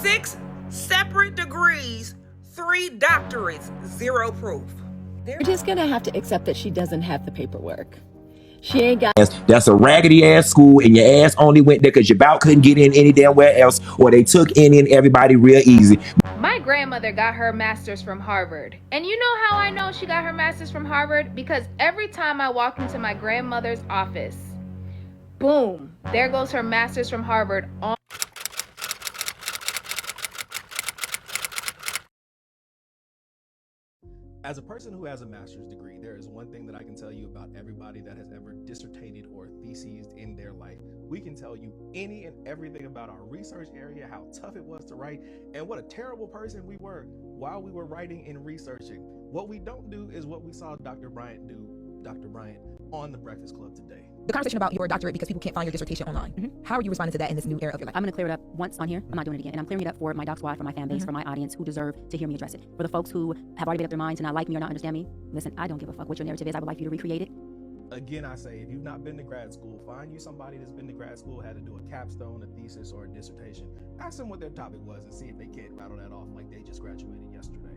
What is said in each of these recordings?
6 separate degrees, 3 doctorates, 0 proof. We're just gonna have to accept that she doesn't have the paperwork. She ain't got. That's a raggedy ass school, and your ass only went there because you about couldn't get in any damn where else, or they took in everybody real easy. My grandmother got her master's from Harvard. And you know how I know she got her master's from Harvard? Because every time I walk into my grandmother's office, boom, there goes her master's from Harvard on. As a person who has a master's degree, there is one thing that I can tell you about everybody that has ever dissertated or theses in their life. We can tell you any and everything about our research area, how tough it was to write, and what a terrible person we were while we were writing and researching. What we don't do is what we saw Dr. Bryant do, Dr. Bryant, on The Breakfast Club today. The conversation about your doctorate because people can't find your dissertation online. How are you responding to that in this new era of your life? I'm going to clear it up once on here. I'm not doing it again. And I'm clearing it up for my doc squad, for my fan base, for my audience who deserve to hear me address it. For the folks who have already made up their minds to not like me or not understand me, listen, I don't give a fuck what your narrative is. I would like you to recreate it. Again, I say, if you've not been to grad school, find you somebody that's been to grad school, had to do a capstone, a thesis, or a dissertation. Ask them what their topic was and see if they can't rattle that off like they just graduated yesterday.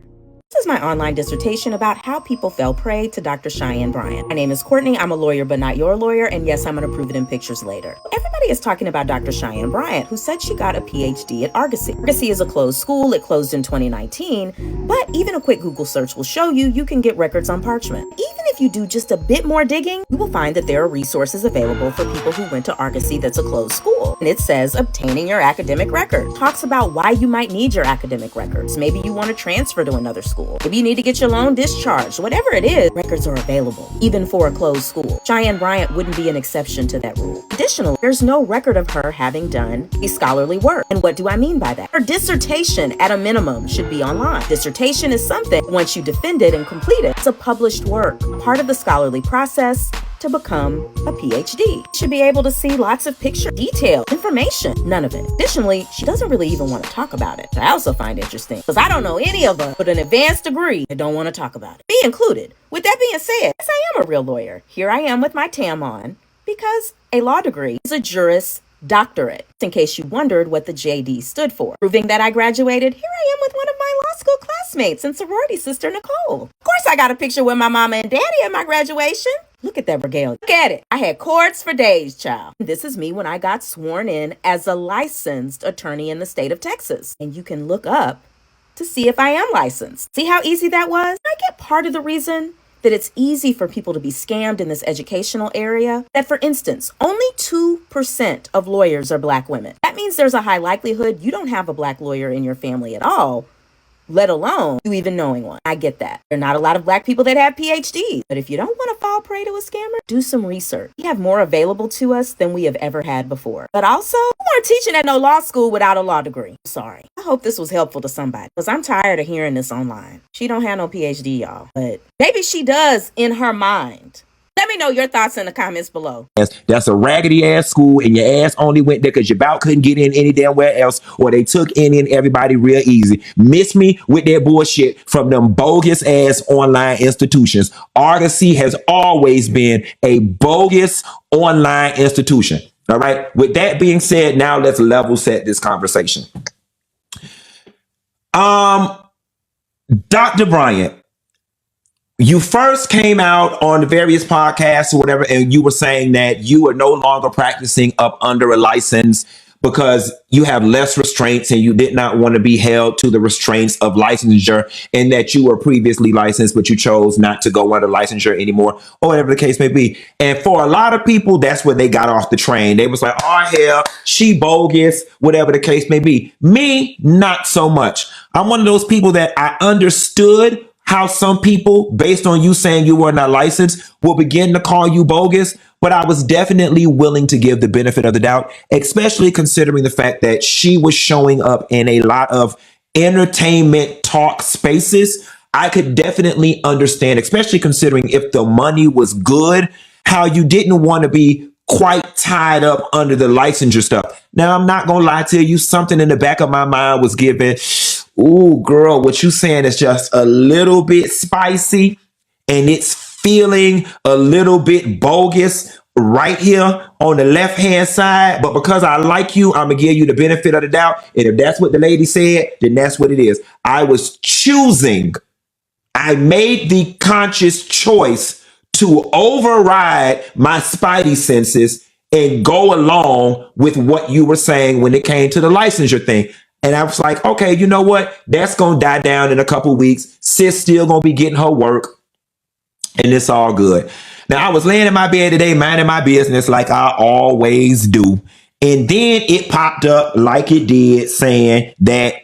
This is my online dissertation about how people fell prey to Dr. Cheyenne Bryant. My name is Courtney. I'm a lawyer, but not your lawyer. And yes, I'm going to prove it in pictures later. Everybody is talking about Dr. Cheyenne Bryant, who said she got a PhD at Argosy. Argosy is a closed school. It closed in 2019. But even a quick Google search will show you can get records on parchment. Even if you do just a bit more digging, you will find that there are resources available for people who went to Argosy that's a closed school. And it says obtaining your academic record. Talks about why you might need your academic records. Maybe you want to transfer to another school. Maybe you need to get your loan discharged. Whatever it is, records are available, even for a closed school. Cheyenne Bryant wouldn't be an exception to that rule. Additionally, there's no record of her having done a scholarly work. And what do I mean by that? Her dissertation, at a minimum, should be online. Dissertation is something, once you defend it and complete it, it's a published work, part of the scholarly process to become a PhD. You should be able to see lots of picture detail, information, none of it. Additionally, she doesn't really even want to talk about it. I also find interesting because I don't know any of us with an advanced degree that don't want to talk about it. Me included. With that being said, yes, I am a real lawyer. Here I am with my TAM on because a law degree is a Juris Doctorate. In case you wondered what the JD stood for. Proving that I graduated, here I am with one of my law school classmates and sorority sister, Nicole. Of course, I got a picture with my mama and daddy at my graduation. Look at that regalia. Look at it. I had cords for days, child. This is me when I got sworn in as a licensed attorney in the state of Texas. And you can look up to see if I am licensed. See how easy that was? I get part of the reason that it's easy for people to be scammed in this educational area. That, for instance, only 2% of lawyers are Black women. That means there's a high likelihood you don't have a Black lawyer in your family at all, let alone you even knowing one. I get that. There are not a lot of Black people that have PhDs. But if you don't want to fall prey to a scammer, do some research. We have more available to us than we have ever had before. But also, we weren't teaching at no law school without a law degree. Sorry. I hope this was helpful to somebody because I'm tired of hearing this online. She don't have no PhD, y'all. But maybe she does in her mind. Let me know your thoughts in the comments below. That's a raggedy ass school, and your ass only went there because you about couldn't get in any damn where else, or they took in everybody real easy. Miss me with that bullshit from them bogus ass online institutions. Argosy has always been a bogus online institution. All right. With that being said, now let's level set this conversation. Dr. Bryant, you first came out on the various podcasts or whatever, and you were saying that you are no longer practicing up under a license because you have less restraints and you did not want to be held to the restraints of licensure, and that you were previously licensed, but you chose not to go under licensure anymore, or whatever the case may be. And for a lot of people, that's where they got off the train. They was like, oh, hell, she bogus, whatever the case may be. Me, not so much. I'm one of those people that I understood how some people, based on you saying you were not licensed, will begin to call you bogus. But I was definitely willing to give the benefit of the doubt, especially considering the fact that she was showing up in a lot of entertainment talk spaces. I could definitely understand, especially considering if the money was good, how you didn't want to be quite tied up under the licensure stuff. Now, I'm not going to lie to you. Something in the back of my mind was giving, ooh, girl, what you saying is just a little bit spicy and it's feeling a little bit bogus right here on the left hand side, but because I like you, I'm gonna give you the benefit of the doubt. And if that's what the lady said, then that's what it is. I made the conscious choice to override my spidey senses and go along with what you were saying when it came to the licensure thing. And I was like, okay, you know what? That's going to die down in a couple weeks. Sis still going to be getting her work, and it's all good. Now, I was laying in my bed today, minding my business like I always do. And then it popped up like it did, saying that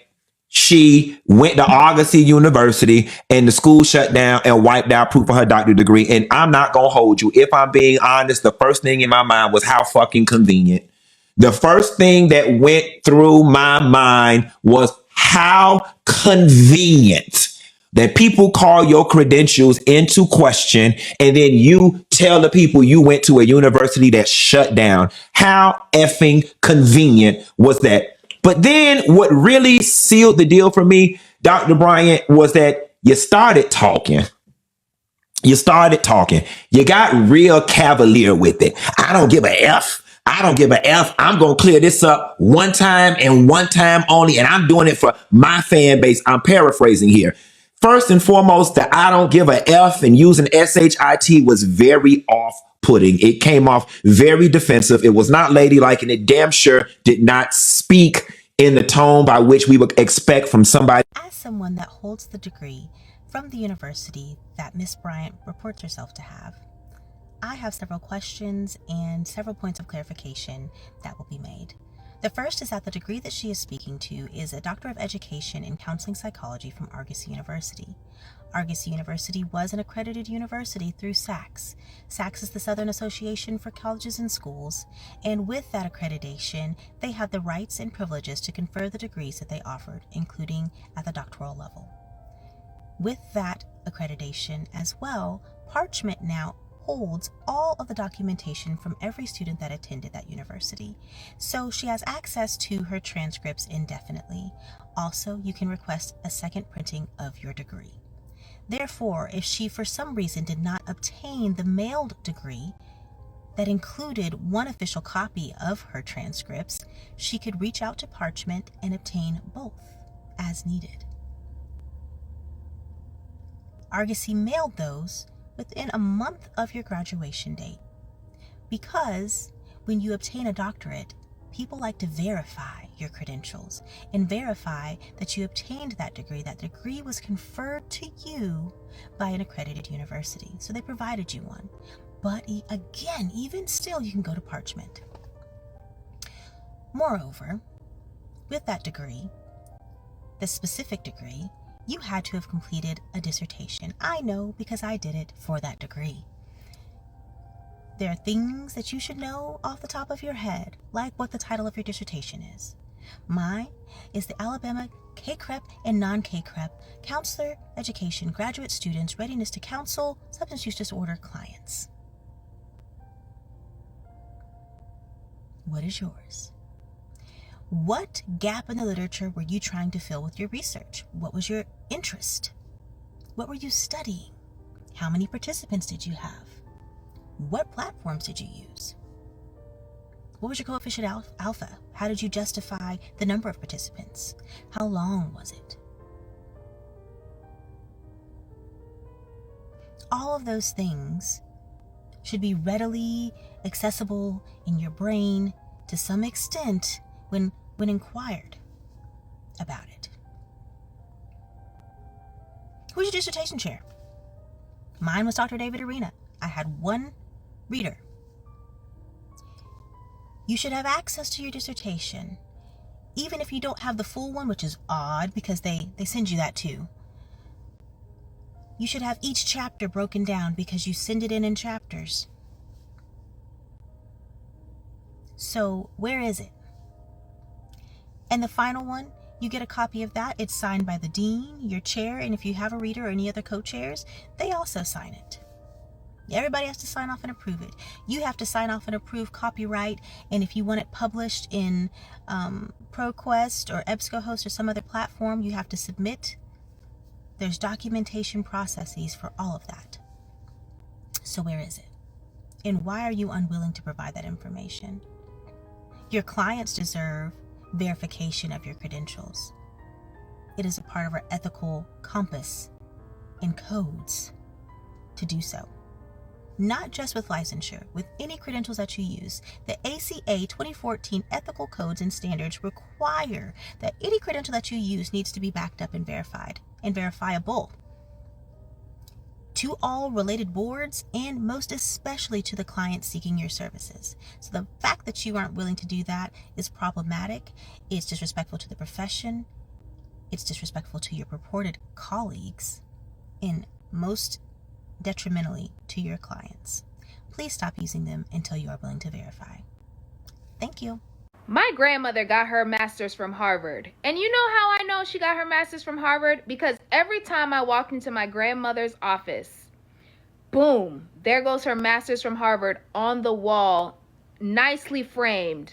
she went to Argosy University and the school shut down and wiped out proof of her doctorate degree. And I'm not going to hold you. If I'm being honest, the first thing in my mind was how fucking convenient. The first thing that went through my mind was how convenient that people call your credentials into question and then you tell the people you went to a university that shut down. How effing convenient was that? But then what really sealed the deal for me, Dr. Bryant, was that you started talking. You got real cavalier with it. I don't give a F. I'm going to clear this up one time and one time only. And I'm doing it for my fan base. I'm paraphrasing here. First and foremost, the I don't give a F and using SHIT was very off-putting. It came off very defensive. It was not ladylike, and it damn sure did not speak in the tone by which we would expect from somebody. As someone that holds the degree from the university that Miss Bryant reports herself to have, I have several questions and several points of clarification that will be made. The first is that the degree that she is speaking to is a Doctor of Education in Counseling Psychology from Argosy University. Argosy University was an accredited university through SACS. SACS is the Southern Association for Colleges and Schools, and with that accreditation, they had the rights and privileges to confer the degrees that they offered, including at the doctoral level. With that accreditation as well, Parchment now holds all of the documentation from every student that attended that university. So she has access to her transcripts indefinitely. Also, you can request a second printing of your degree. Therefore, if she for some reason did not obtain the mailed degree that included one official copy of her transcripts, she could reach out to Parchment and obtain both as needed. Argosy mailed those within a month of your graduation date, because when you obtain a doctorate, people like to verify your credentials and verify that you obtained that degree was conferred to you by an accredited university. So they provided you one. But again, even still, you can go to Parchment. Moreover, with that degree, the specific degree, you had to have completed a dissertation. I know because I did it for that degree. There are things that you should know off the top of your head, like what the title of your dissertation is. Mine is the Alabama K-CREP and non-K-CREP Counselor Education Graduate Students Readiness to Counsel Substance Use Disorder Clients. What is yours? What gap in the literature were you trying to fill with your research? What was your interest? What were you studying? How many participants did you have? What platforms did you use? What was your coefficient alpha? How did you justify the number of participants? How long was it? All of those things should be readily accessible in your brain to some extent when inquired about it. Who's your dissertation chair? Mine was Dr. David Arena. I had one reader. You should have access to your dissertation, even if you don't have the full one, which is odd because they send you that too. You should have each chapter broken down because you send it in chapters. So where is it? And the final one, you get a copy of that. It's signed by the dean, your chair, and if you have a reader or any other co-chairs, they also sign it. Everybody has to sign off and approve it. You have to sign off and approve copyright, and if you want it published in ProQuest or EBSCOhost or some other platform, you have to submit. There's documentation processes for all of that. So where is it? And why are you unwilling to provide that information? Your clients deserve verification of your credentials. It is a part of our ethical compass and codes to do so. Not just with licensure, with any credentials that you use. The ACA 2014 ethical codes and standards require that any credential that you use needs to be backed up and verified and verifiable to all related boards and most especially to the client seeking your services. So the fact that you aren't willing to do that is problematic. It's disrespectful to the profession. It's disrespectful to your purported colleagues and most detrimentally to your clients. Please stop using them until you are willing to verify. Thank you. My grandmother got her master's from Harvard. And you know how I know she got her master's from Harvard? Because every time I walk into my grandmother's office, boom, there goes her master's from Harvard on the wall, nicely framed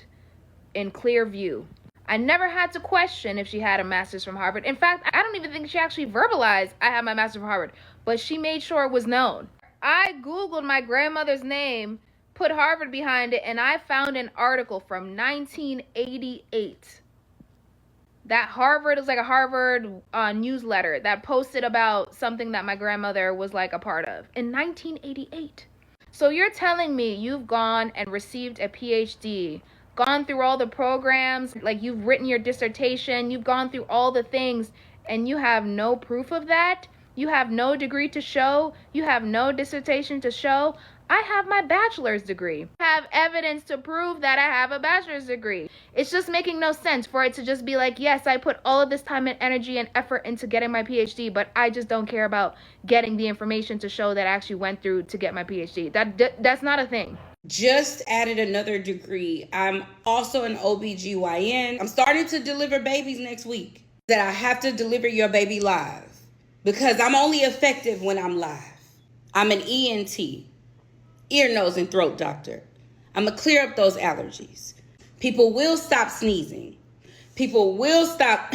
in clear view. I never had to question if she had a master's from Harvard. In fact, I don't even think she actually verbalized I have my master's from Harvard, but she made sure it was known. I Googled my grandmother's name, put Harvard behind it, and I found an article from 1988. That Harvard was like a Harvard newsletter that posted about something that my grandmother was like a part of in 1988. So you're telling me you've gone and received a PhD, gone through all the programs, like you've written your dissertation, you've gone through all the things, and you have no proof of that? You have no degree to show? You have no dissertation to show? I have my bachelor's degree. I have evidence to prove that I have a bachelor's degree. It's just making no sense for it to just be like, yes, I put all of this time and energy and effort into getting my PhD, but I just don't care about getting the information to show that I actually went through to get my PhD. That's not a thing. Just added another degree. I'm also an OBGYN. I'm starting to deliver babies next week. That I have to deliver your baby live because I'm only effective when I'm live. I'm an ENT, ear, nose, and throat doctor. I'm going to clear up those allergies. People will stop sneezing. People will stop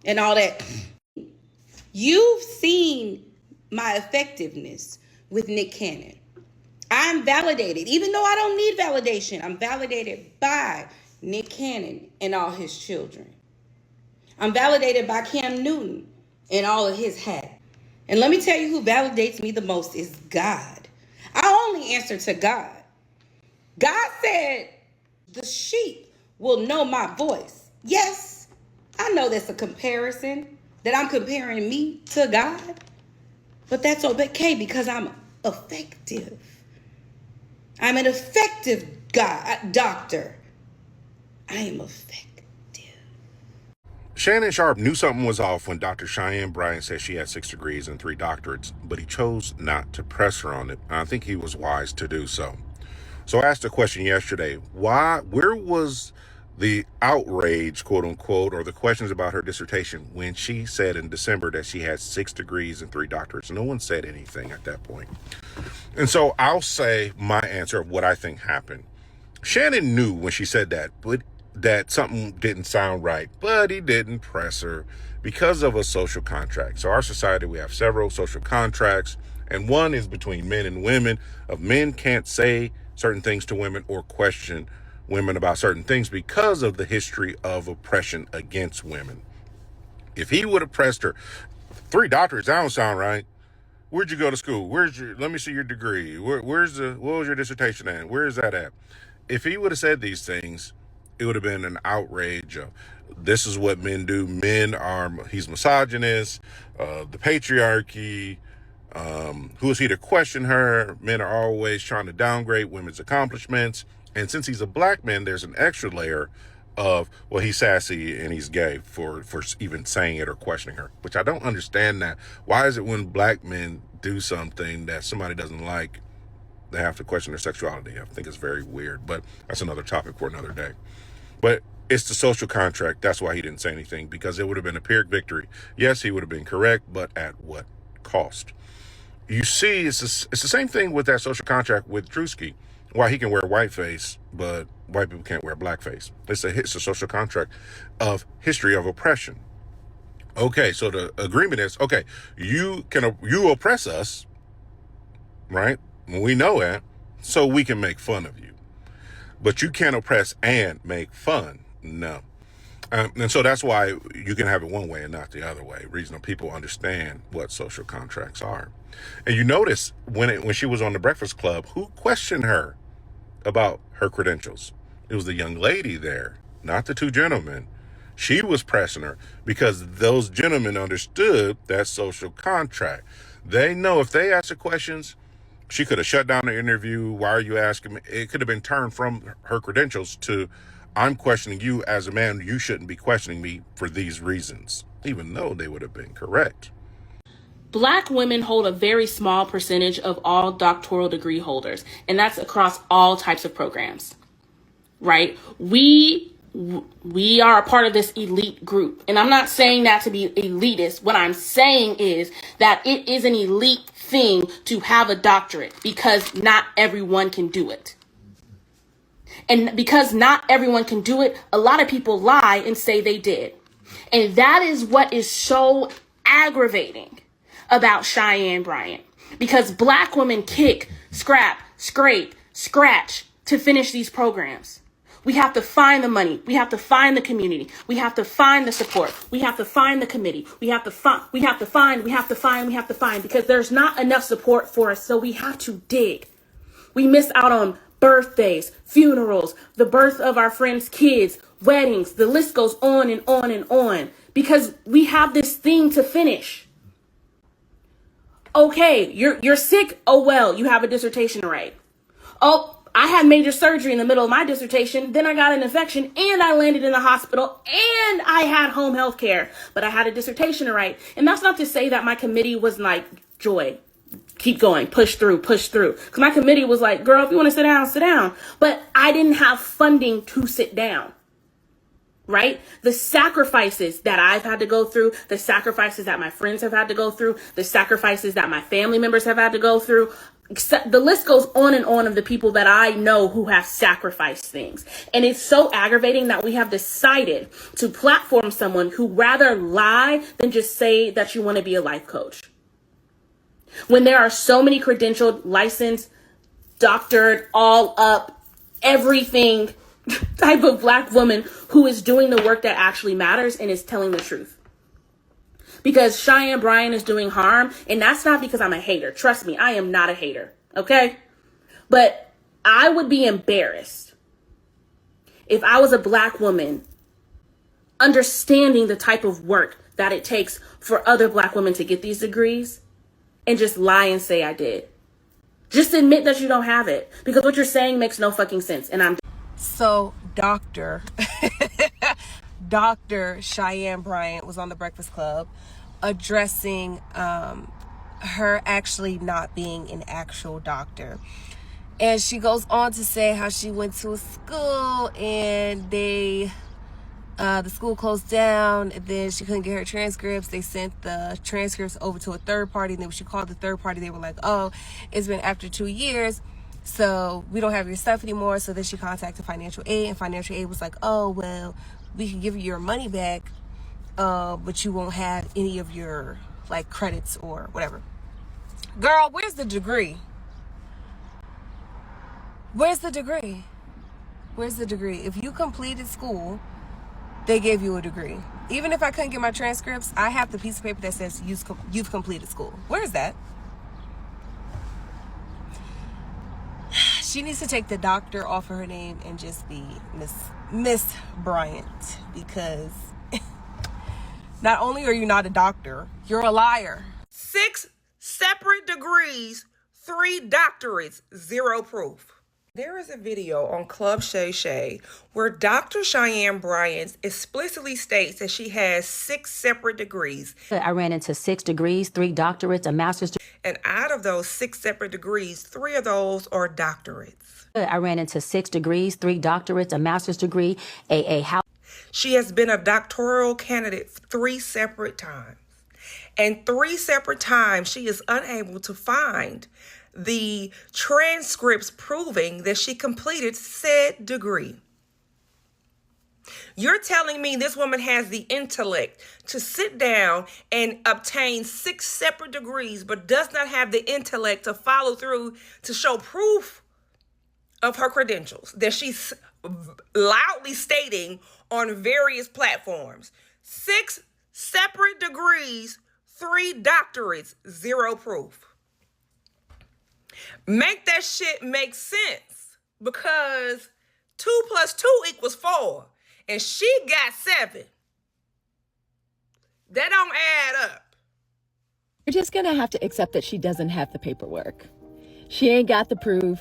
and all that. You've seen my effectiveness with Nick Cannon. I'm validated, even though I don't need validation. I'm validated by Nick Cannon and all his children. I'm validated by Cam Newton and all of his hat. And let me tell you who validates me the most is God. I only answer to God. God said, the sheep will know my voice. Yes, I know that's a comparison, that I'm comparing me to God. But that's okay because I'm effective. I'm an effective doctor. I am effective. Shannon Sharpe knew something was off when Dr. Cheyenne Bryant said she had 6 degrees and 3 doctorates, but he chose not to press her on it, and I think he was wise to do so. So I asked a question yesterday, where was the outrage, quote unquote, or the questions about her dissertation when she said in December that she had 6 degrees and 3 doctorates? No one said anything at that point. And so I'll say my answer of what I think happened. Shannon knew when she said that, but that something didn't sound right, but he didn't press her because of a social contract. So our society, we have several social contracts, and one is between men and women of men can't say certain things to women or question women about certain things because of the history of oppression against women. If he would have pressed her, 3 doctorates, that don't sound right. Where'd you go to school? Let me see your degree. What was your dissertation at? Where is that at? If he would have said these things, it would have been an outrage of, this is what men do. He's misogynist, the patriarchy, who is he to question her? Men are always trying to downgrade women's accomplishments. And since he's a black man, there's an extra layer of, well, he's sassy and he's gay for even saying it or questioning her, which I don't understand that. Why is it when black men do something that somebody doesn't like, they have to question their sexuality? I think it's very weird, but that's another topic for another day. But it's the social contract. That's why he didn't say anything, because it would have been a Pyrrhic victory. Yes, he would have been correct, but at what cost? You see, it's the same thing with that social contract with Drewski. Why he can wear whiteface, but white people can't wear blackface. It's a social contract of history of oppression. Okay, so the agreement is, okay, you oppress us, right? We know that. so we can make fun of you. But you can't oppress and make fun. No. And so that's why you can have it one way and not the other way. Reasonable people understand what social contracts are. And you notice when she was on the Breakfast Club, who questioned her about her credentials? It was the young lady there, not the two gentlemen. She was pressing her because those gentlemen understood that social contract. They know if they ask the questions, she could have shut down the interview. Why are you asking me? It could have been turned from her credentials to, I'm questioning you as a man. You shouldn't be questioning me for these reasons, even though they would have been correct. Black women hold a very small percentage of all doctoral degree holders, and that's across all types of programs, right? We are a part of this elite group, and I'm not saying that to be elitist. What I'm saying is that it is an elite thing to have a doctorate because not everyone can do it. And because not everyone can do it, a lot of people lie and say they did. And that is what is so aggravating about Cheyenne Bryant. Because Black women kick, scrap, scrape, scratch to finish these programs. We have to find the money. We have to find the community. We have to find the support. We have to find the committee. We have to find, because there's not enough support for us. So we have to dig. We miss out on birthdays, funerals, the birth of our friends' kids, weddings. The list goes on and on and on because we have this thing to finish. Okay, you're sick. Oh, well, you have a dissertation to write. Oh, I had major surgery in the middle of my dissertation. Then I got an infection and I landed in the hospital and I had home health care, but I had a dissertation to write. And that's not to say that my committee was like, Joy, keep going, push through. Because my committee was like, girl, if you want to sit down, sit down. But I didn't have funding to sit down. Right? The sacrifices that I've had to go through, the sacrifices that my friends have had to go through, the sacrifices that my family members have had to go through, the list goes on and on of the people that I know who have sacrificed things. And it's so aggravating that we have decided to platform someone who rather lie than just say that you want to be a life coach. When there are so many credentialed, licensed, doctored, all up, everything type of Black woman who is doing the work that actually matters and is telling the truth. Because Cheyenne Bryant is doing harm, and that's not because I'm a hater. Trust me, I am not a hater, okay? But I would be embarrassed if I was a Black woman understanding the type of work that it takes for other Black women to get these degrees and just lie and say I did. Just admit that you don't have it, because what you're saying makes no fucking sense, and I'm So Dr. Cheyenne Bryant was on the Breakfast Club addressing her actually not being an actual doctor. And she goes on to say how she went to a school and the school closed down, and then she couldn't get her transcripts. They sent the transcripts over to a third party, and then when she called the third party, they were like, oh, it's been after 2 years. So we don't have your stuff anymore. So then she contacted financial aid, and financial aid was like, oh, well, we can give you your money back, but you won't have any of your like credits or whatever. Girl, where's the degree? Where's the degree? Where's the degree? If you completed school, they gave you a degree. Even if I couldn't get my transcripts, I have the piece of paper that says you've completed school. Where is that? She needs to take the doctor off of her name and just be Miss Bryant, because not only are you not a doctor, you're a liar. 6 separate degrees, 3 doctorates, 0 proof. There is a video on Club Shay Shay where Dr. Cheyenne Bryant explicitly states that she has 6 separate degrees. I ran into 6 degrees, 3 doctorates, a master's degree. And out of those 6 separate degrees, 3 of those are doctorates. I ran into 6 degrees, 3 doctorates, a master's degree, a house. She has been a doctoral candidate 3 separate times. And 3 separate times she is unable to find the transcripts proving that she completed said degree. You're telling me this woman has the intellect to sit down and obtain 6 separate degrees, but does not have the intellect to follow through to show proof of her credentials that she's loudly stating on various platforms. 6 separate degrees, 3 doctorates, 0 proof. Make that shit make sense, because 2 + 2 = 4, and she got 7. That don't add up. You're just gonna have to accept that she doesn't have the paperwork. She ain't got the proof.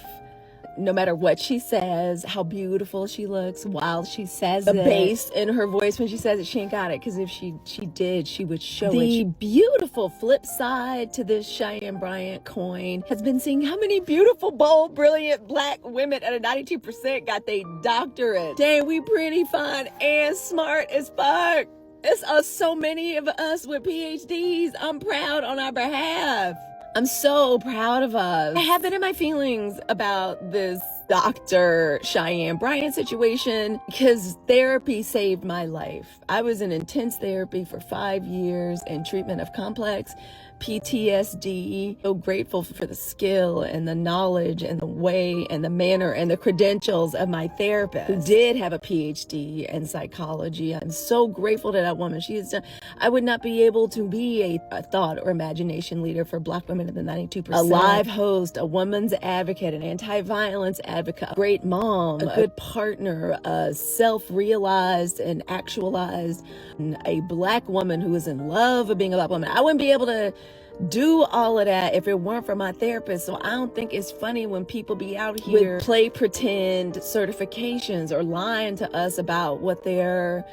No matter what she says, how beautiful she looks while she says it. The bass in her voice when she says it, she ain't got it. Because if she did, she would show it. The beautiful flip side to this Cheyenne Bryant coin has been seeing how many beautiful, bold, brilliant black women at a 92% got their doctorate. Dang, we pretty fine and smart as fuck. It's us, so many of us with PhDs. I'm proud on our behalf. I'm so proud of us. I have been in my feelings about this Dr. Cheyenne Bryant situation because therapy saved my life. I was in intense therapy for 5 years in treatment of complex PTSD. So grateful for the skill and the knowledge and the way and the manner and the credentials of my therapist who did have a PhD in psychology. I'm so grateful to that woman. She is, I would not be able to be a thought or imagination leader for Black women in the 92%. A live host, a woman's advocate, an anti-violence advocate, a great mom, a good partner, a self-realized and actualized, a Black woman who is in love with being a Black woman. I wouldn't be able to do all of that if it weren't for my therapist. So I don't think it's funny when people be out here with play pretend certifications or lying to us about what their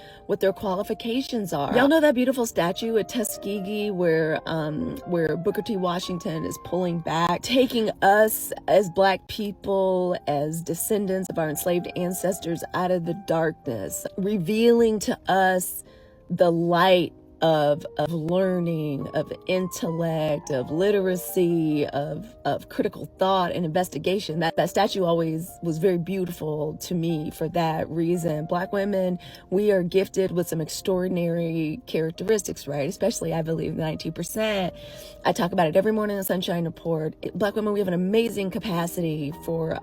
qualifications are. Y'all know that beautiful statue at Tuskegee where Booker T. Washington is pulling back, taking us as Black people, as descendants of our enslaved ancestors out of the darkness, revealing to us the light of learning, of intellect, of literacy, of critical thought and investigation. That statue always was very beautiful to me for that reason. Black women, we are gifted with some extraordinary characteristics, right? Especially, I believe, 90%. I talk about it every morning in the Sunshine Report. Black women, we have an amazing capacity for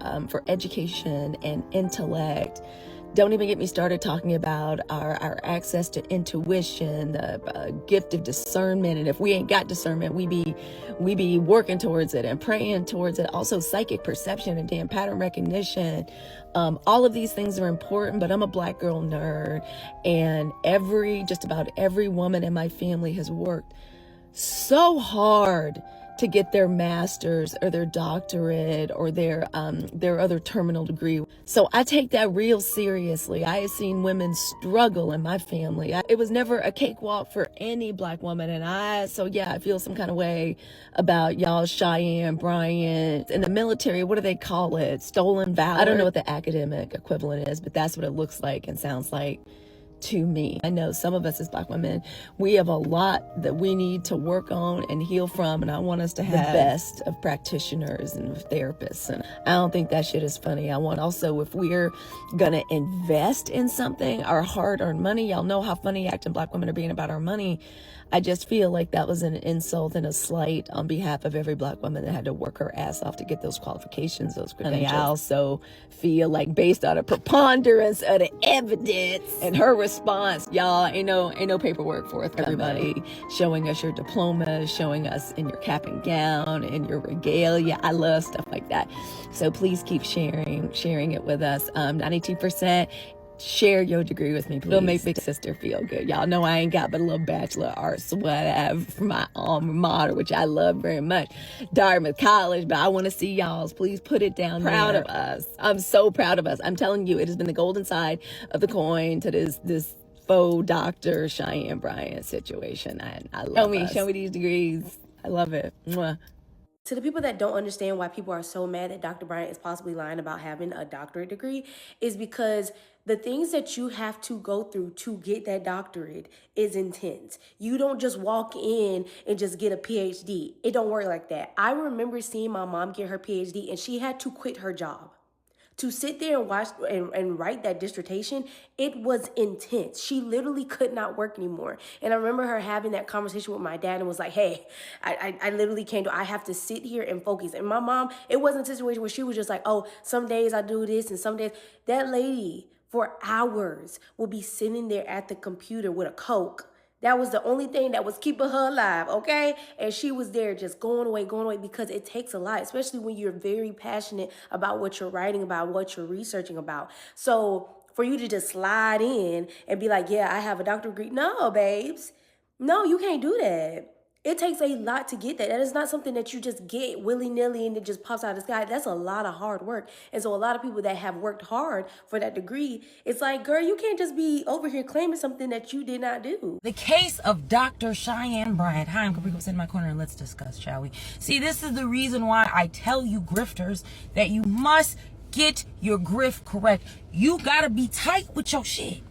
education and intellect. Don't even get me started talking about our access to intuition, the gift of discernment. And if we ain't got discernment, we be working towards it and praying towards it. Also psychic perception and damn pattern recognition. All of these things are important, but I'm a Black girl nerd. And just about every woman in my family has worked so hard to get their master's or their doctorate or their other terminal degree. So I take that real seriously. I have seen women struggle in my family. It was never a cakewalk for any Black woman. And I feel some kind of way about y'all Cheyenne Bryant. In the military, what do they call it? Stolen valor? I don't know what the academic equivalent is, but that's what it looks like and sounds like to me. I know some of us as Black women, we have a lot that we need to work on and heal from, and I want us to have the best of practitioners and therapists. And I don't think that shit is funny. I want also, if we're gonna invest in something, our hard-earned money, y'all know how funny acting Black women are being about our money. I just feel like that was an insult and a slight on behalf of every Black woman that had to work her ass off to get those qualifications, those credentials. And I also feel like, based on a preponderance of the evidence and her response, y'all, ain't no paperwork forthcoming. Everybody showing us your diplomas, showing us in your cap and gown and your regalia. I love stuff like that. So please keep sharing it with us. 92%. Share your degree with me, please. It'll make big sister feel good. Y'all know I ain't got but a little Bachelor of Arts, whatever, from my alma mater, which I love very much, Dartmouth College, but I want to see y'all's. Please put it down there. Proud of us. I'm so proud of us. I'm telling you, it has been the golden side of the coin to this faux Dr. Cheyenne Bryant situation. I love it. Show me these degrees. I love it. Mwah. To the people that don't understand why people are so mad that Dr. Bryant is possibly lying about having a doctorate degree is because the things that you have to go through to get that doctorate is intense. You don't just walk in and just get a PhD. It don't work like that. I remember seeing my mom get her PhD and she had to quit her job To sit there and watch and write that dissertation, it was intense. She literally could not work anymore. And I remember her having that conversation with my dad and was like, hey, I literally can't do, I have to sit here and focus. And my mom, it wasn't a situation where she was just like, oh, some days I do this and some days. That lady for hours will be sitting there at the computer with a Coke. That was the only thing that was keeping her alive, okay? And she was there just going away, because it takes a lot, especially when you're very passionate about what you're writing about, what you're researching about. So for you to just slide in and be like, yeah, I have a doctorate degree. No, babes. No, you can't do that. It takes a lot to get that. That is not something that you just get willy-nilly and it just pops out of the sky. That's a lot of hard work. And so a lot of people that have worked hard for that degree, it's like, girl, you can't just be over here claiming something that you did not do. The case of Dr. Cheyenne Bryant. Hi, I'm Caprico, sit in my corner and let's discuss, shall we? See, this is the reason why I tell you grifters that you must get your grift correct. You gotta be tight with your shit.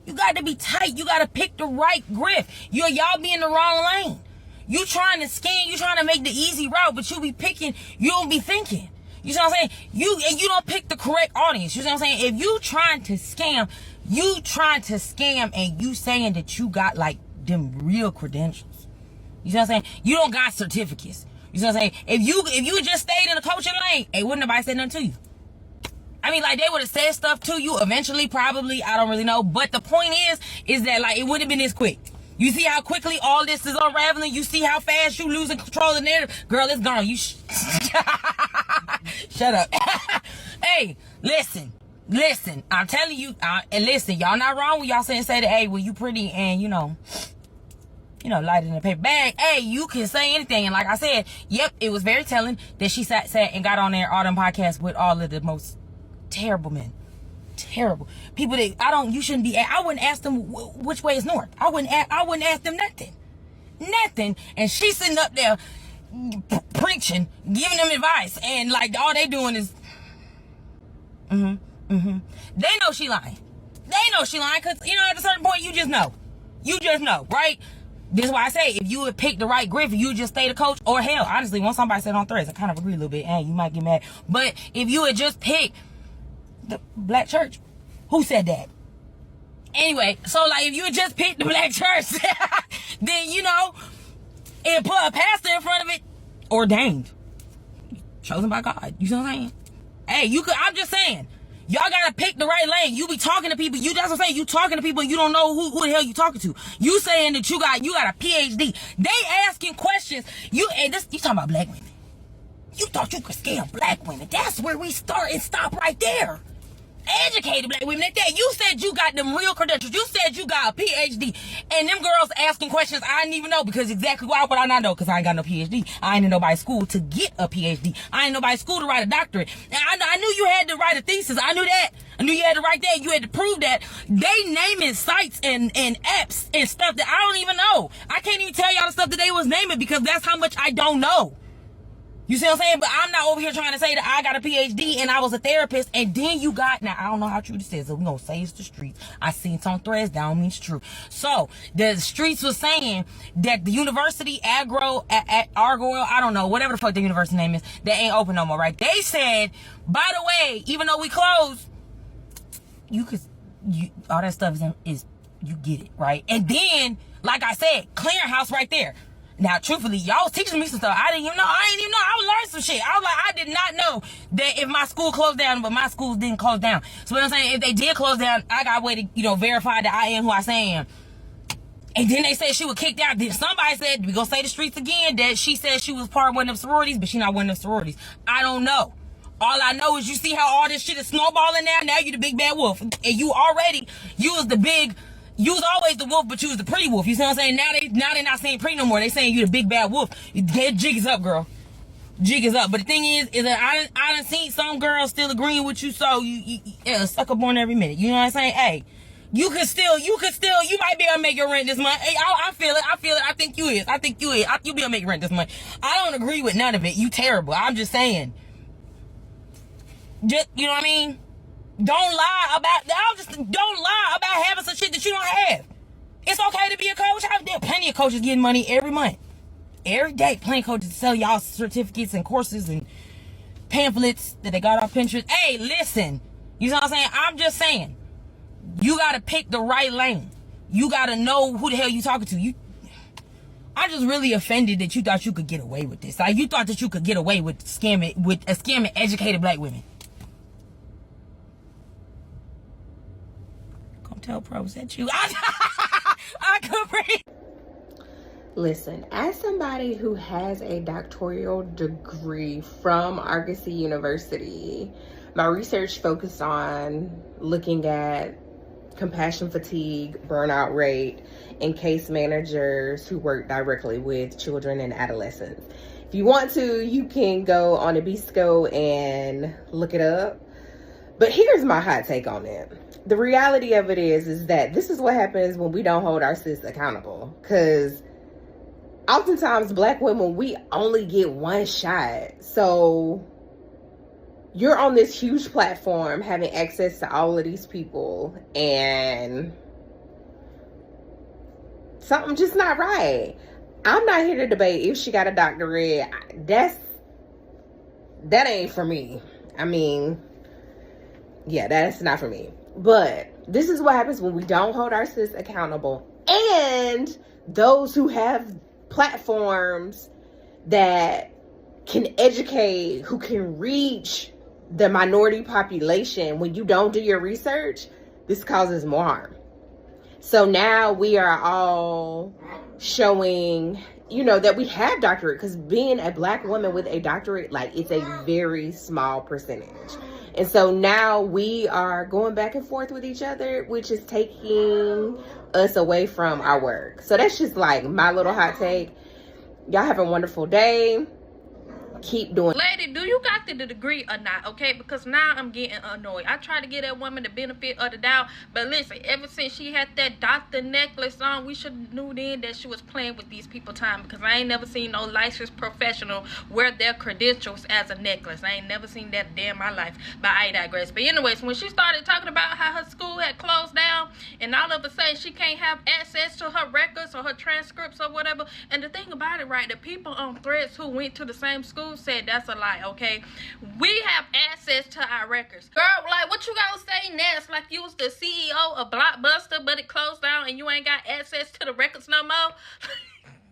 You gotta be tight. You gotta pick the right grift. Y'all be in the wrong lane. You trying to scam, you trying to make the easy route, but you be picking, you don't be thinking. You see what I'm saying? You don't pick the correct audience. You see what I'm saying? If you trying to scam and you saying that you got like them real credentials. You see what I'm saying? You don't got certificates. You see what I'm saying? If you just stayed in the coaching lane, hey, wouldn't nobody say nothing to you? I mean, like, they would have said stuff to you eventually, probably. I don't really know. But the point is that, like, it would have been this quick. You see how quickly all this is unraveling? You see how fast you losing control of the narrative? Girl, it's gone. You shut up. Hey, listen. I'm telling you, and listen, y'all not wrong when y'all say that, hey, well, you pretty and, you know, light in a paper bag. Hey, you can say anything. And like I said, yep, it was very telling that she sat and got on there all them podcasts with all of the most terrible men. Terrible people that you shouldn't be. I wouldn't ask them which way is north. I wouldn't ask them nothing. And she's sitting up there preaching, giving them advice, and like all they doing is, they know she lying. Because at a certain point you just know, right? This is why I say if you would pick the right grift, you would just stay the coach, or hell, honestly, once somebody said on Threads, I kind of agree a little bit, and you might get mad, but if you would just pick the black church. Who said that? Anyway, so like if you would just pick the black church, then and put a pastor in front of it, ordained, chosen by God. You see what I'm saying? Hey, I'm just saying, y'all gotta pick the right lane. You be talking to people. That's what I'm saying. You talking to people and you don't know who the hell you talking to. You saying that you got a PhD. They asking questions. You talking about black women. You thought you could scam black women. That's where we start and stop right there. Educated black women at that. You said you got them real credentials. You said you got a PhD. And them girls asking questions I didn't even know, because exactly why would I not know? Because I ain't got no PhD. I ain't in nobody's school to get a PhD. I ain't in nobody's school to write a doctorate. And I knew you had to write a thesis. I knew that. I knew you had to write that. You had to prove that. They naming sites and apps and stuff that I don't even know. I can't even tell y'all the stuff that they was naming because that's how much I don't know. You see what I'm saying? But I'm not over here trying to say that I got a PhD and I was a therapist, and then now I don't know how true this is, so we're going to say it's the streets. I seen some threads, that don't mean it's true. So the streets was saying that the university, Argyle, I don't know, whatever the fuck the university name is, they ain't open no more, right? They said, by the way, even though we closed, all that stuff is you get it, right? And then, like I said, clearinghouse right there. Now, truthfully, y'all was teaching me some stuff. I didn't even know. I learned some shit. I was like, I did not know that if my school closed down, but my schools didn't close down. So what I'm saying, if they did close down, I got a way to, verify that I am who I say I am. And then they said she was kicked out. Then somebody said, we gonna say the streets again, that she said she was part of one of them sororities, but she not one of them sororities. I don't know. All I know is you see how all this shit is snowballing now? Now you the big bad wolf. And you was always the wolf, but you was the pretty wolf. You see what I'm saying? Now they not saying pretty no more. They saying you the big bad wolf. That jig is up, girl. Jig is up. But the thing is that I done seen some girls still agreeing with you, so you suck up on every minute. You know what I'm saying? Hey, you might be able to make your rent this month. Hey, I feel it. I think you is. You'll be able to make your rent this month. I don't agree with none of it. You terrible. I'm just saying. Just, you know what I mean? Don't lie about having some shit that you don't have. It's okay to be a coach. There are plenty of coaches getting money every month. Every day, plenty of coaches sell y'all certificates and courses and pamphlets that they got off Pinterest. Hey, listen. You know what I'm saying? I'm just saying. You got to pick the right lane. You got to know who the hell you talking to. I'm just really offended that you thought you could get away with this. Like, you thought that you could get away with scamming educated black women. Come tell pros that you. I could breathe. Listen, as somebody who has a doctoral degree from Argosy University, my research focused on looking at compassion fatigue, burnout rate, and case managers who work directly with children and adolescents. If you want to, you can go on a Bisco and look it up. But here's my hot take on it. The reality of it is that this is what happens when we don't hold our sis accountable. Because oftentimes black women, we only get one shot. So you're on this huge platform having access to all of these people and something just not right. I'm not here to debate if she got a doctorate. That ain't for me. I mean, yeah, that's not for me. But this is what happens when we don't hold our sis accountable. And those who have platforms that can educate, who can reach the minority population, when you don't do your research, this causes more harm. So now we are all showing, that we have doctorate, because being a black woman with a doctorate, like, it's a very small percentage. And so now we are going back and forth with each other, which is taking us away from our work. So that's just like my little hot take. Y'all have a wonderful day. Keep doing. Lady, do you got the degree or not? Okay, because now I'm getting annoyed. I try to give that woman the benefit of the doubt, but listen, ever since she had that doctor necklace on, we should have knew then that she was playing with these people time, because I ain't never seen no licensed professional wear their credentials as a necklace. I ain't never seen that a day in my life, but I digress. But anyways, when she started talking about how her school had closed down and all of a sudden she can't have access to her records or her transcripts or whatever, and the thing about it, right, the people on Threads who went to the same school said that's a lie, okay? We have access to our records. Girl, like, what you gonna say next? Like you was the CEO of Blockbuster, but it closed down and you ain't got access to the records no more?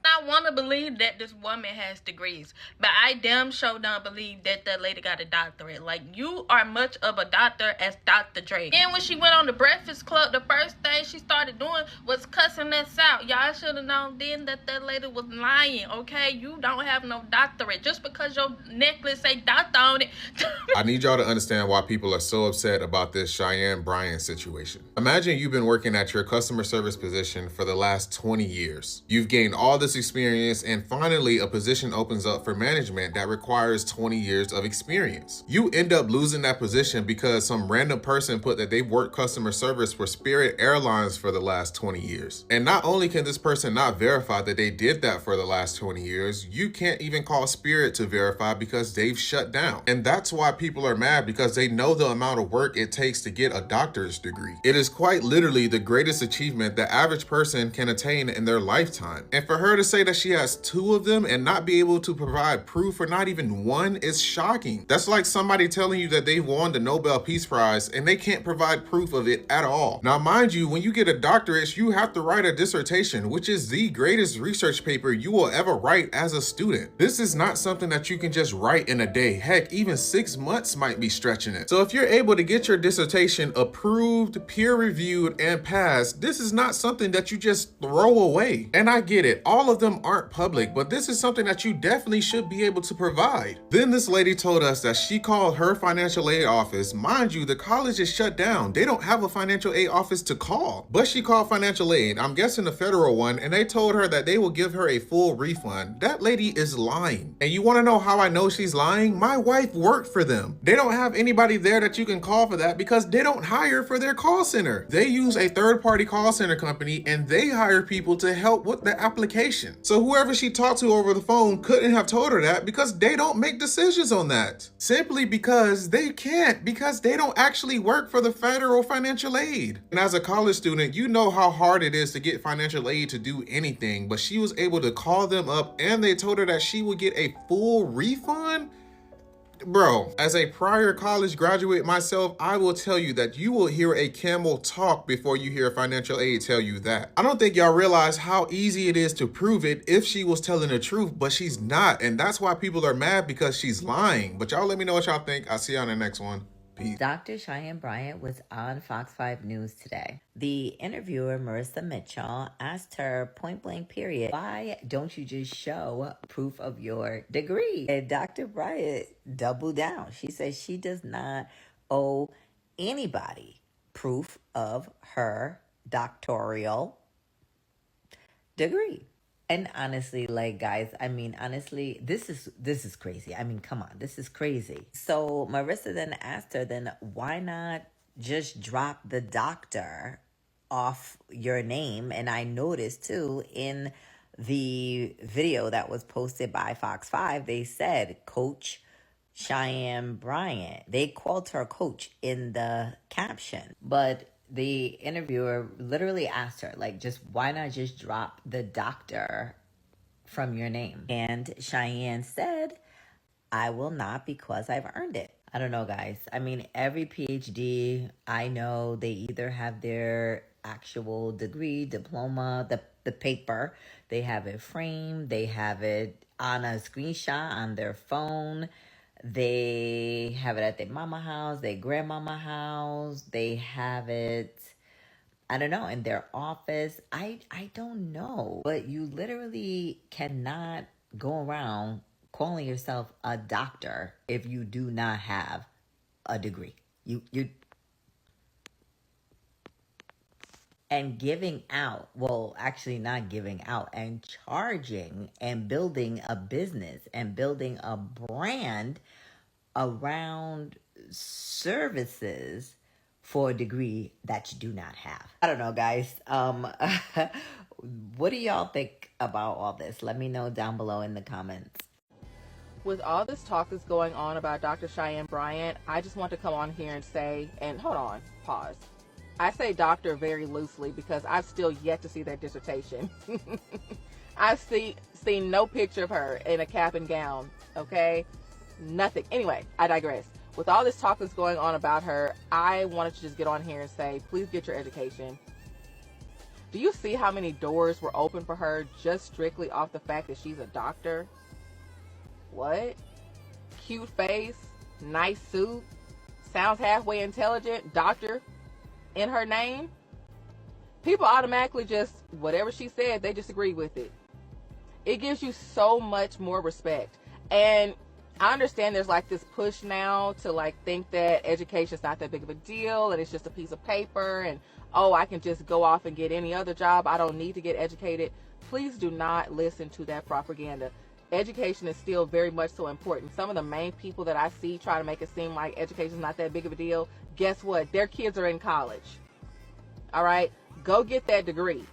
I want to believe that this woman has degrees, but I damn sure don't believe that that lady got a doctorate. Like, you are much of a doctor as Dr. Dre. And when she went on the Breakfast Club, the first thing she started doing was cussing us out. Y'all should have known then that that lady was lying, okay? You don't have no doctorate. Just because your necklace say doctor on it. I need y'all to understand why people are so upset about this Cheyenne Bryant situation. Imagine you've been working at your customer service position for the last 20 years. You've gained all this experience, and finally a position opens up for management that requires 20 years of experience. You end up losing that position because some random person put that they've worked customer service for Spirit Airlines for the last 20 years. And not only can this person not verify that they did that for the last 20 years, you can't even call Spirit to verify because they've shut down. And that's why people are mad, because they know the amount of work it takes to get a doctor's degree. It is quite literally the greatest achievement the average person can attain in their lifetime. And for her to say that she has 2 of them and not be able to provide proof for not even 1 is shocking. That's like somebody telling you that they won the Nobel Peace Prize and they can't provide proof of it at all. Now, mind you, when you get a doctorate, you have to write a dissertation, which is the greatest research paper you will ever write as a student. This is not something that you can just write in a day. Heck, even 6 months might be stretching it. So if you're able to get your dissertation approved, peer-reviewed, and passed, this is not something that you just throw away. And I get it, all of them aren't public, but this is something that you definitely should be able to provide. Then this lady told us that she called her financial aid office. Mind you, the college is shut down. They don't have a financial aid office to call, but she called financial aid, I'm guessing the federal one, and they told her that they will give her a full refund. That lady is lying. And you want to know how I know she's lying? My wife worked for them. They don't have anybody there that you can call for that because they don't hire for their call center. They use a third-party call center company and they hire people to help with the application. So whoever she talked to over the phone couldn't have told her that because they don't make decisions on that. Simply because they can't, because they don't actually work for the federal financial aid. And as a college student, you know how hard it is to get financial aid to do anything, but she was able to call them up and they told her that she would get a full refund? Bro, as a prior college graduate myself, I will tell you that you will hear a camel talk before you hear a financial aid tell you that. I don't think y'all realize how easy it is to prove it if she was telling the truth, but she's not. And that's why people are mad, because she's lying. But y'all let me know what y'all think. I'll see you on the next one. Peace. Dr. Cheyenne Bryant was on Fox 5 News today. The interviewer, Marissa Mitchell, asked her point blank period, why don't you just show proof of your degree? And Dr. Bryant doubled down. She says she does not owe anybody proof of her doctoral degree. And honestly, like, guys, I mean, honestly, this is crazy. I mean, come on, this is crazy. So Marissa then asked her, then why not just drop the doctor off your name? And I noticed too in the video that was posted by Fox 5, they said Coach Cheyenne Bryant. They called her coach in the caption, but the interviewer literally asked her, like, just why not just drop the doctor from your name? And Cheyenne said, I will not, because I've earned it. I don't know, guys. I mean, every PhD I know, they either have their actual degree, diploma, the paper, they have it framed, they have it on a screenshot on their phone. They have it at their mama house, their grandmama house. They have it, I don't know, in their office. I don't know. But you literally cannot go around calling yourself a doctor if you do not have a degree. You and giving out, well, actually not giving out, and charging and building a business and building a brand around services for a degree that you do not have. I don't know, guys. What do y'all think about all this? Let me know down below in the comments. With all this talk that's going on about Dr. Cheyenne Bryant, I just want to come on here and say, and hold on, pause. I say doctor very loosely because I've still yet to see that dissertation. I've seen no picture of her in a cap and gown, okay? Nothing. Anyway, I digress. With all this talk that's going on about her, I wanted to just get on here and say, please get your education. Do you see how many doors were open for her just strictly off the fact that she's a doctor? What? Cute face, nice suit, sounds halfway intelligent, doctor in her name? People automatically just, whatever she said, they just agree with it. It gives you so much more respect. And I understand there's like this push now to like think that education's not that big of a deal and it's just a piece of paper and, oh, I can just go off and get any other job. I don't need to get educated. Please do not listen to that propaganda. Education is still very much so important. Some of the main people that I see try to make it seem like education is not that big of a deal. Guess what? Their kids are in college. All right? Go get that degree.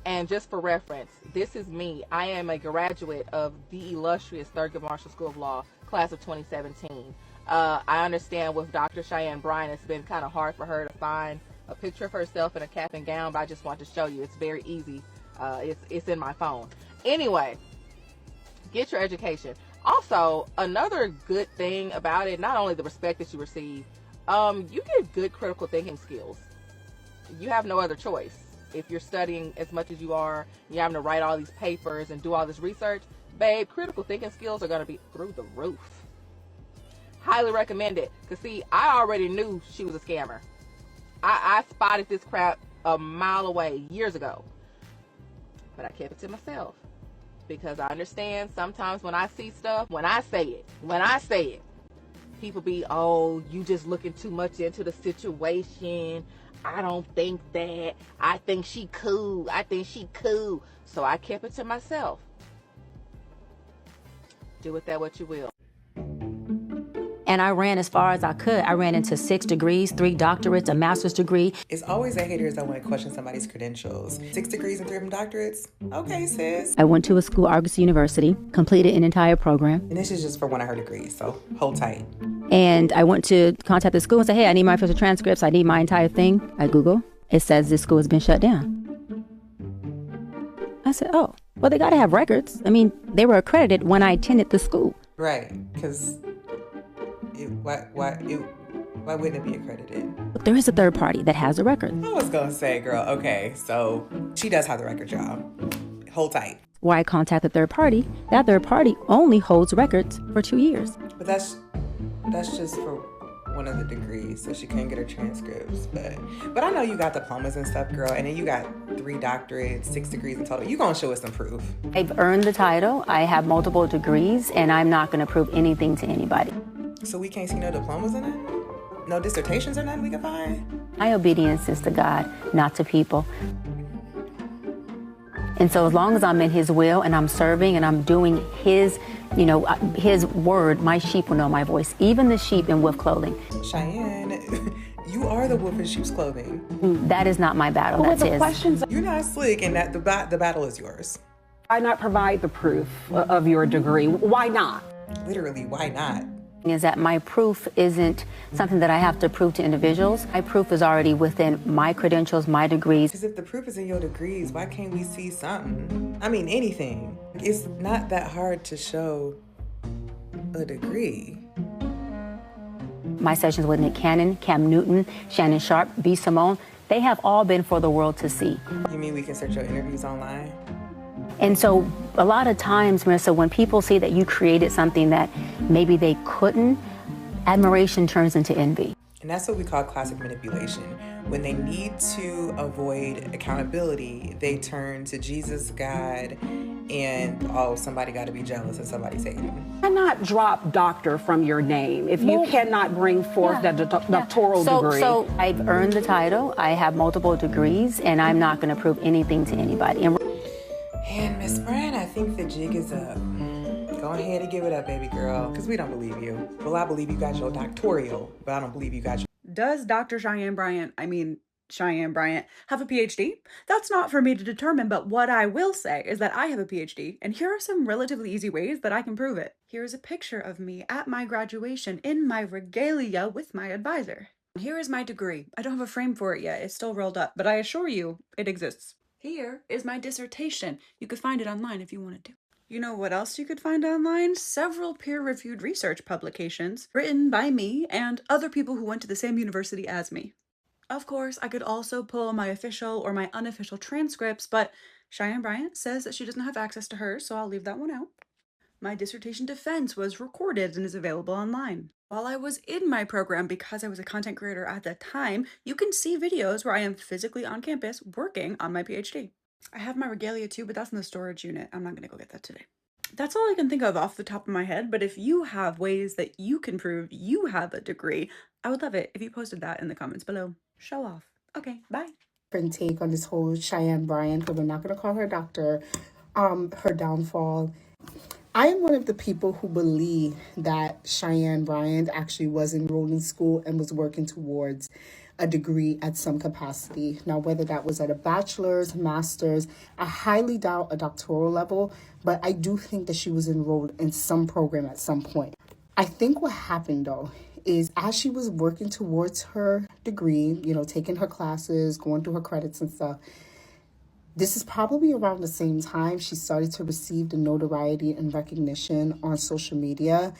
And just for reference, this is me. I am a graduate of the illustrious Thurgood Marshall School of Law, class of 2017. I understand with Dr. Cheyenne Bryant, it's been kind of hard for her to find a picture of herself in a cap and gown, but I just want to show you. It's very easy. It's in my phone. Anyway, get your education. Also, another good thing about it, not only the respect that you receive, you get good critical thinking skills. You have no other choice. If you're studying as much as you are, you're having to write all these papers and do all this research, babe, critical thinking skills are going to be through the roof. Highly recommend it. Because, see, I already knew she was a scammer. I spotted this crap a mile away years ago. But I kept it to myself. Because I understand sometimes when I see stuff, when I say it, people be, oh, you just looking too much into the situation. I don't think that. I think she cool. So I kept it to myself. Do with that what you will. And I ran as far as I could. I ran into 6 degrees, 3 doctorates, a master's degree. It's always the haters that want to question somebody's credentials. 6 degrees and 3 of them doctorates? Okay, sis. I went to a school, Argos University, completed an entire program. And this is just for one of her degrees, so hold tight. And I went to contact the school and say, hey, I need my official transcripts. I need my entire thing. I Google. It says this school has been shut down. I said, oh, well, they got to have records. I mean, they were accredited when I attended the school. Right, because Why wouldn't it be accredited? There is a third party that has a record. I was gonna say, girl, okay, so she does have the record, y'all. Hold tight. Where I contact the third party, that third party only holds records for 2 years. But that's just for one of the degrees, so she couldn't get her transcripts. But I know you got diplomas and stuff, girl, and then you got 3 doctorates, 6 degrees in total. You gonna show us some proof. I've earned the title, I have multiple degrees, and I'm not gonna prove anything to anybody. So we can't see no diplomas in it? No dissertations or nothing we can find? My obedience is to God, not to people. And so as long as I'm in his will and I'm serving and I'm doing his, his word, my sheep will know my voice, even the sheep in wolf clothing. Cheyenne, you are the wolf in sheep's clothing. That is not my battle, that's his. You're not slick, and that the battle is yours. Why not provide the proof of your degree? Why not? Literally, why not? Is that my proof isn't something that I have to prove to individuals. My proof is already within my credentials, my degrees. Because if the proof is in your degrees, why can't we see something? I mean, anything. It's not that hard to show a degree. My sessions with Nick Cannon, Cam Newton, Shannon Sharp, B. Simone, they have all been for the world to see. You mean we can search your interviews online? And so a lot of times, Marissa, when people see that you created something that maybe they couldn't, admiration turns into envy. And that's what we call classic manipulation. When they need to avoid accountability, they turn to Jesus, God, and somebody got to be jealous and somebody's hating. You cannot drop doctor from your name if you cannot bring forth that doctoral degree. So I've earned the title, I have multiple degrees, and I'm not going to prove anything to anybody. And Miss Bryant, I think the jig is up. Go ahead and give it up, baby girl, because we don't believe you. Well, I believe you got your doctoral, but I don't believe you got your... Does Dr. Cheyenne Bryant, have a PhD? That's not for me to determine, but what I will say is that I have a PhD, and here are some relatively easy ways that I can prove it. Here's a picture of me at my graduation in my regalia with my advisor. Here is my degree. I don't have a frame for it yet. It's still rolled up, but I assure you it exists. Here is my dissertation. You could find it online if you wanted to. You know what else you could find online? Several peer-reviewed research publications written by me and other people who went to the same university as me. Of course, I could also pull my official or my unofficial transcripts, but Cheyenne Bryant says that she doesn't have access to hers, so I'll leave that one out. My dissertation defense was recorded and is available online. While I was in my program, because I was a content creator at the time, you can see videos where I am physically on campus working on my PhD. I have my regalia too, but that's in the storage unit. I'm not gonna go get that today. That's all I can think of off the top of my head, but if you have ways that you can prove you have a degree, I would love it if you posted that in the comments below. Show off. Okay, bye. Different take on this whole Cheyenne Bryant, but we're not gonna call her doctor, her downfall. I am one of the people who believe that Cheyenne Bryant actually was enrolled in school and was working towards a degree at some capacity. Now, whether that was at a bachelor's, master's, I highly doubt a doctoral level, but I do think that she was enrolled in some program at some point. I think what happened though is as she was working towards her degree, taking her classes, going through her credits and stuff, this is probably around the same time she started to receive the notoriety and recognition on social media.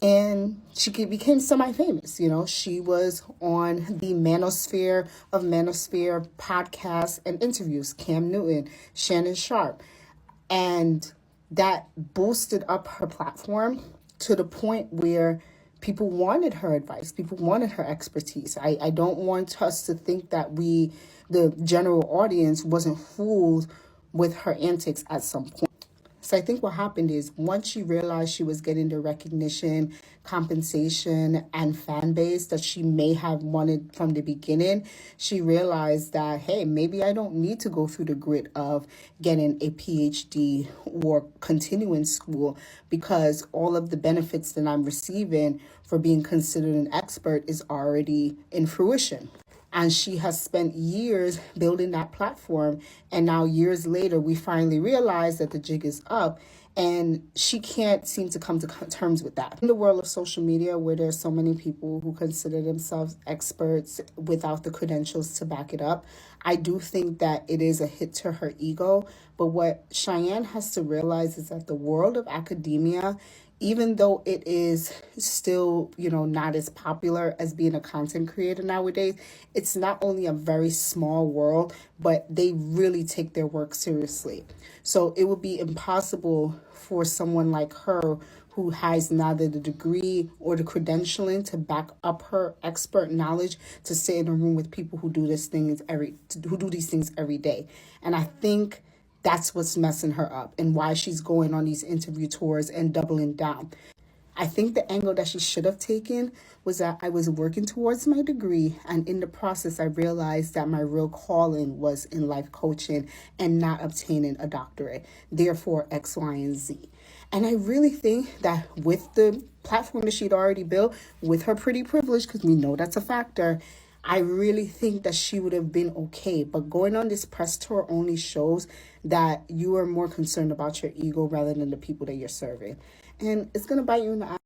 And she became semi-famous. She was on the Manosphere of Manosphere podcasts and interviews, Cam Newton, Shannon Sharp. And that boosted up her platform to the point where people wanted her advice. People wanted her expertise. I don't want us to think that the general audience, wasn't fooled with her antics at some point. So I think what happened is once she realized she was getting the recognition, compensation, and fan base that she may have wanted from the beginning, she realized that, hey, maybe I don't need to go through the grit of getting a PhD or continuing school because all of the benefits that I'm receiving for being considered an expert is already in fruition. And she has spent years building that platform. And now years later, we finally realize that the jig is up And she can't seem to come to terms with that. In the world of social media, where there's so many people who consider themselves experts without the credentials to back it up, I do think that it is a hit to her ego. But what Cheyenne has to realize is that the world of academia, even though it is still, not as popular as being a content creator nowadays, it's not only a very small world, but they really take their work seriously. So it would be impossible for someone like her who has neither the degree or the credentialing to back up her expert knowledge to sit in a room with people who do these things every day. And I think that's what's messing her up and why she's going on these interview tours and doubling down. I think the angle that she should have taken was that I was working towards my degree, and in the process, I realized that my real calling was in life coaching and not obtaining a doctorate, therefore X, Y, and Z. And I really think that with the platform that she'd already built, with her pretty privilege, because we know that's a factor, I really think that she would have been okay. But going on this press tour only shows that you are more concerned about your ego rather than the people that you're serving. And it's going to bite you in the eye.